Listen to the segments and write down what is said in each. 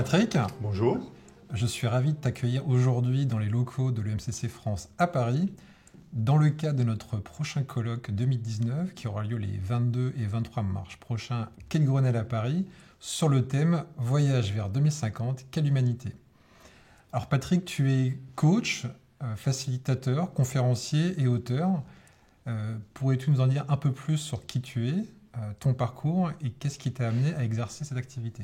Patrick. Bonjour. Je suis ravi de t'accueillir aujourd'hui dans les locaux de l'EMCC France à Paris, dans le cadre de notre prochain colloque 2019 qui aura lieu les 22 et 23 mars prochains, quai de Grenelle à Paris, sur le thème « Voyage vers 2050, quelle humanité ?» Alors Patrick, tu es coach, facilitateur, conférencier et auteur. Pourrais-tu nous en dire un peu plus sur qui tu es, ton parcours et qu'est-ce qui t'a amené à exercer cette activité ?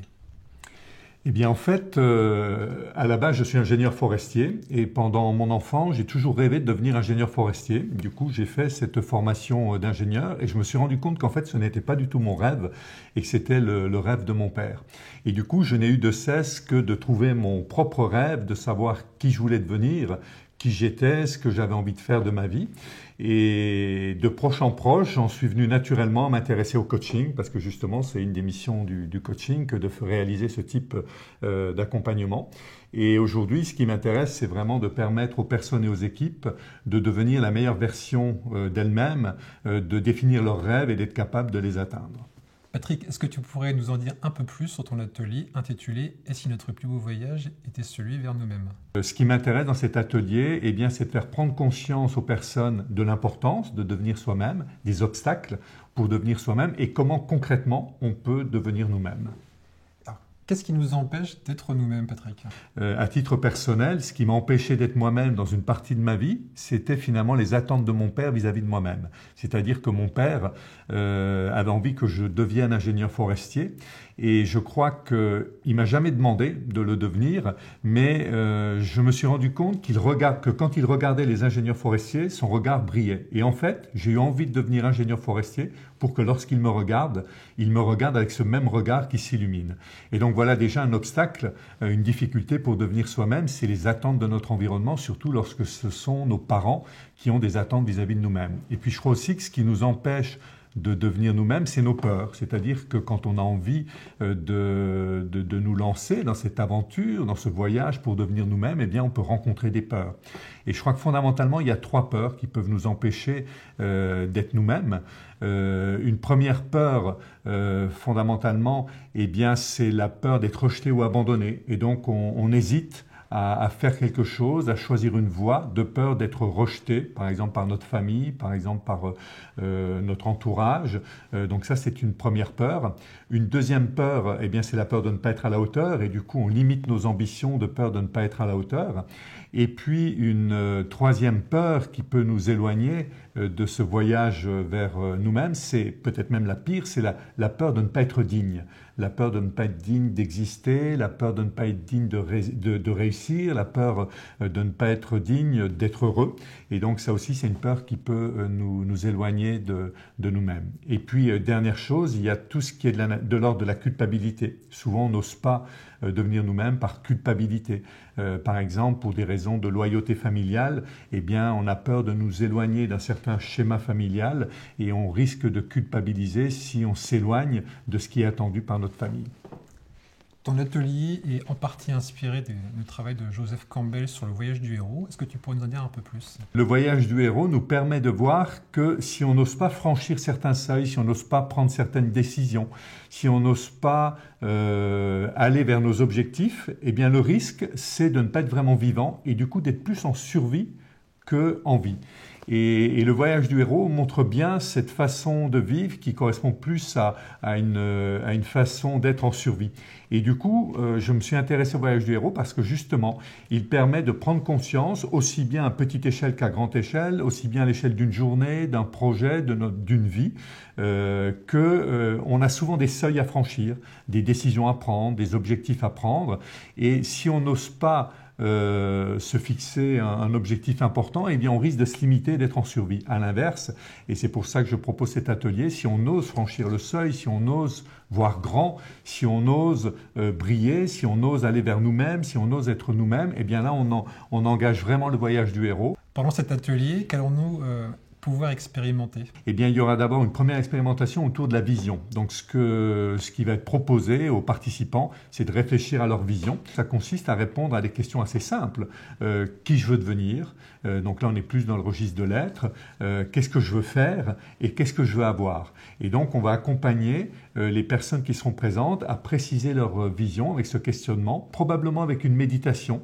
Eh bien, en fait, à la base, je suis ingénieur forestier et pendant mon enfance, j'ai toujours rêvé de devenir ingénieur forestier. Du coup, j'ai fait cette formation d'ingénieur et je me suis rendu compte qu'en fait, ce n'était pas du tout mon rêve et que c'était le rêve de mon père. Et du coup, je n'ai eu de cesse que de trouver mon propre rêve, de savoir qui je voulais devenir, qui j'étais, ce que j'avais envie de faire de ma vie. Et de proche en proche, j'en suis venu naturellement à m'intéresser au coaching parce que justement, c'est une des missions du coaching que de réaliser ce type d'accompagnement. Et aujourd'hui, ce qui m'intéresse, c'est vraiment de permettre aux personnes et aux équipes de devenir la meilleure version d'elles-mêmes, de définir leurs rêves et d'être capables de les atteindre. Patrick, est-ce que tu pourrais nous en dire un peu plus sur ton atelier intitulé « Et si notre plus beau voyage était celui vers nous-mêmes » ? Ce qui m'intéresse dans cet atelier, eh bien, c'est de faire prendre conscience aux personnes de l'importance de devenir soi-même, des obstacles pour devenir soi-même et comment concrètement on peut devenir nous-mêmes. Qu'est-ce qui nous empêche d'être nous-mêmes, Patrick ? À titre personnel, ce qui m'a empêché d'être moi-même dans une partie de ma vie, c'était finalement les attentes de mon père vis-à-vis de moi-même. C'est-à-dire que mon père avait envie que je devienne ingénieur forestier et je crois qu'il ne m'a jamais demandé de le devenir, mais je me suis rendu compte que quand il regardait les ingénieurs forestiers, son regard brillait. Et en fait, j'ai eu envie de devenir ingénieur forestier pour que lorsqu'il me regarde avec ce même regard qui s'illumine. Et donc voilà déjà un obstacle, une difficulté pour devenir soi-même, c'est les attentes de notre environnement, surtout lorsque ce sont nos parents qui ont des attentes vis-à-vis de nous-mêmes. Et puis je crois aussi que ce qui nous empêche de devenir nous-mêmes, c'est nos peurs. C'est-à-dire que quand on a envie de nous lancer dans cette aventure, dans ce voyage pour devenir nous-mêmes, eh bien on peut rencontrer des peurs. Et je crois que fondamentalement, il y a 3 peurs qui peuvent nous empêcher d'être nous-mêmes. Une première peur, fondamentalement, eh bien c'est la peur d'être rejeté ou abandonné. Et donc on hésite à faire quelque chose, à choisir une voie, de peur d'être rejeté, par exemple par notre famille, par exemple par notre entourage. Donc ça, c'est une première peur. Une deuxième peur, eh bien, c'est la peur de ne pas être à la hauteur, et du coup, on limite nos ambitions de peur de ne pas être à la hauteur. Et puis, une troisième peur qui peut nous éloigner de ce voyage vers nous-mêmes, c'est peut-être même la pire, c'est la peur de ne pas être digne. La peur de ne pas être digne d'exister, la peur de ne pas être digne de réussir, la peur de ne pas être digne d'être heureux. Et donc ça aussi, c'est une peur qui peut nous éloigner de nous-mêmes. Et puis, dernière chose, il y a tout ce qui est de l'ordre de la culpabilité. Souvent, on n'ose pas devenir nous-mêmes par culpabilité. Par exemple, pour des raisons de loyauté familiale, eh bien, on a peur de nous éloigner d'un certain schéma familial et on risque de culpabiliser si on s'éloigne de ce qui est attendu par notre famille. Ton atelier est en partie inspiré du travail de Joseph Campbell sur le voyage du héros. Est-ce que tu pourrais nous en dire un peu plus ? Le voyage du héros nous permet de voir que si on n'ose pas franchir certains seuils, si on n'ose pas prendre certaines décisions, si on n'ose pas aller vers nos objectifs, eh bien le risque, c'est de ne pas être vraiment vivant et du coup d'être plus en survie qu'en vie. Et le voyage du héros montre bien cette façon de vivre qui correspond plus à une façon d'être en survie. Et du coup, je me suis intéressé au voyage du héros parce que justement, il permet de prendre conscience, aussi bien à petite échelle qu'à grande échelle, aussi bien à l'échelle d'une journée, d'un projet, d'une vie, qu'on a souvent des seuils à franchir, des décisions à prendre, des objectifs à prendre. Et si on n'ose pas se fixer un objectif important, eh bien on risque de se limiter, d'être en survie. À l'inverse, et c'est pour ça que je propose cet atelier, si on ose franchir le seuil, si on ose voir grand, si on ose briller, si on ose aller vers nous-mêmes, si on ose être nous-mêmes, eh bien là on engage vraiment le voyage du héros. Pendant cet atelier, qu'allons-nous pouvoir expérimenter? Eh bien, il y aura d'abord une première expérimentation autour de la vision. Donc, ce qui va être proposé aux participants, c'est de réfléchir à leur vision. Ça consiste à répondre à des questions assez simples. Qui je veux devenir? Donc là, on est plus dans le registre de l'être. Qu'est-ce que je veux faire et qu'est-ce que je veux avoir? Et donc, on va accompagner les personnes qui seront présentes à préciser leur vision avec ce questionnement, probablement avec une méditation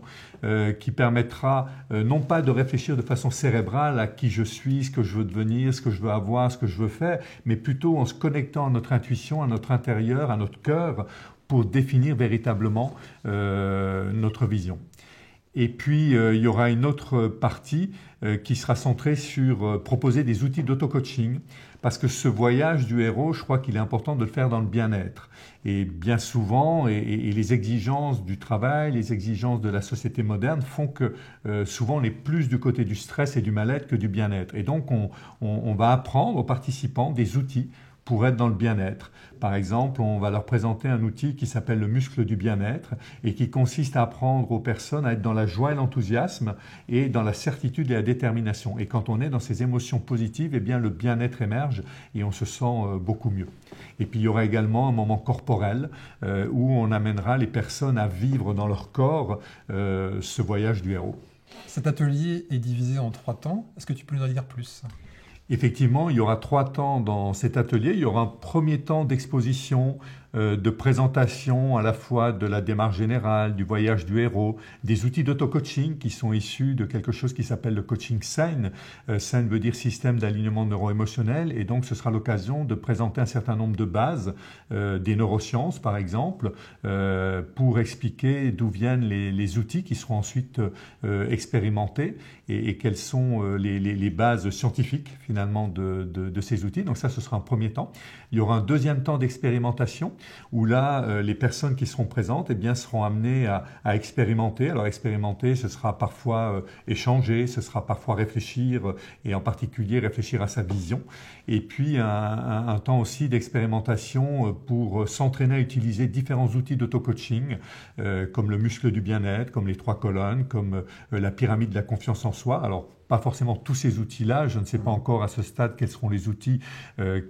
qui permettra non pas de réfléchir de façon cérébrale à qui je suis, ce que je veux devenir, ce que je veux avoir, ce que je veux faire, mais plutôt en se connectant à notre intuition, à notre intérieur, à notre cœur, pour définir véritablement notre vision. Et puis, il y aura une autre partie qui sera centrée sur proposer des outils d'auto-coaching, parce que ce voyage du héros, je crois qu'il est important de le faire dans le bien-être. Et bien souvent, et les exigences du travail, les exigences de la société moderne font que souvent on est plus du côté du stress et du mal-être que du bien-être. Et donc, on va apprendre aux participants des outils pour être dans le bien-être. Par exemple, on va leur présenter un outil qui s'appelle le muscle du bien-être et qui consiste à apprendre aux personnes à être dans la joie et l'enthousiasme et dans la certitude et la détermination. Et quand on est dans ces émotions positives, eh bien le bien-être émerge et on se sent beaucoup mieux. Et puis il y aura également un moment corporel où on amènera les personnes à vivre dans leur corps ce voyage du héros. Cet atelier est divisé en 3 temps. Est-ce que tu peux nous en dire plus ? Effectivement, il y aura 3 temps dans cet atelier. Il y aura un premier temps d'exposition, de présentation à la fois de la démarche générale, du voyage du héros, des outils d'auto-coaching qui sont issus de quelque chose qui s'appelle le coaching SAIN. SAIN veut dire système d'alignement neuro-émotionnel et donc ce sera l'occasion de présenter un certain nombre de bases, des neurosciences par exemple, pour expliquer d'où viennent les outils qui seront ensuite expérimentés et quelles sont les bases scientifiques finalement de ces outils. Donc ça, ce sera un premier temps. Il y aura un deuxième temps d'expérimentation où là, les personnes qui seront présentes eh bien, seront amenées à expérimenter. Alors expérimenter, ce sera parfois échanger, ce sera parfois réfléchir et en particulier réfléchir à sa vision. Et puis un temps aussi d'expérimentation pour s'entraîner à utiliser différents outils d'auto-coaching comme le muscle du bien-être, comme les 3 colonnes, comme la pyramide de la confiance en soi. Alors pas forcément tous ces outils-là. Je ne sais pas encore à ce stade quels seront les outils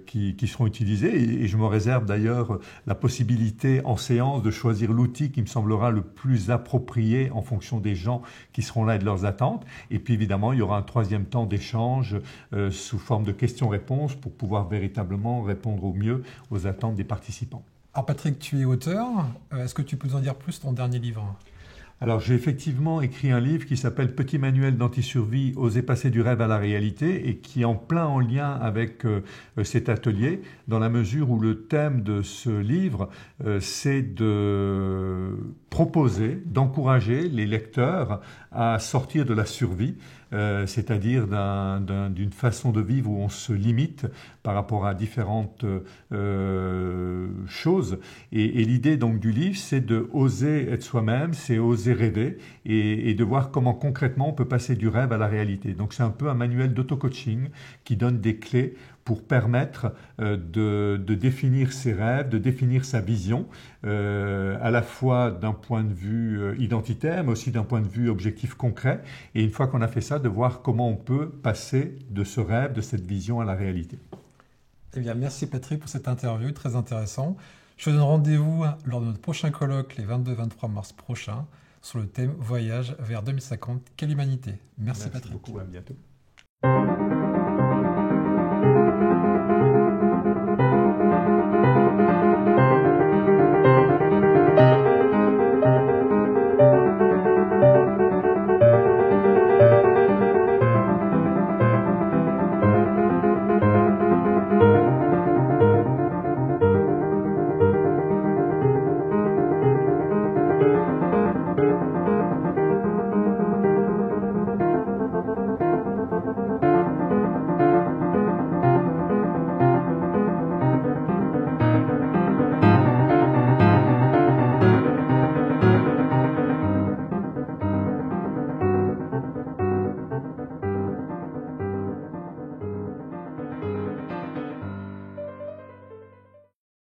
qui seront utilisés. Et je me réserve d'ailleurs la possibilité en séance de choisir l'outil qui me semblera le plus approprié en fonction des gens qui seront là et de leurs attentes. Et puis évidemment, il y aura un 3e temps d'échange sous forme de questions-réponses pour pouvoir véritablement répondre au mieux aux attentes des participants. Alors Patrick, tu es auteur. Est-ce que tu peux nous en dire plus sur ton dernier livre ? Alors j'ai effectivement écrit un livre qui s'appelle Petit manuel d'anti-survie, oser passer du rêve à la réalité et qui est en lien avec cet atelier dans la mesure où le thème de ce livre c'est de proposer, d'encourager les lecteurs à sortir de la survie, c'est-à-dire d'une façon de vivre où on se limite par rapport à différentes choses. Et l'idée donc du livre, c'est de oser être soi-même, c'est oser rêver et de voir comment concrètement on peut passer du rêve à la réalité. Donc c'est un peu un manuel d'auto-coaching qui donne des clés pour permettre de définir ses rêves, de définir sa vision, à la fois d'un point de vue identitaire, mais aussi d'un point de vue objectif concret. Et une fois qu'on a fait ça, de voir comment on peut passer de ce rêve, de cette vision à la réalité. Eh bien, merci Patrick pour cette interview, très intéressant. Je te donne rendez-vous lors de notre prochain colloque, les 22-23 mars prochains, sur le thème Voyage vers 2050, quelle humanité. Merci Patrick. Merci beaucoup, à bientôt.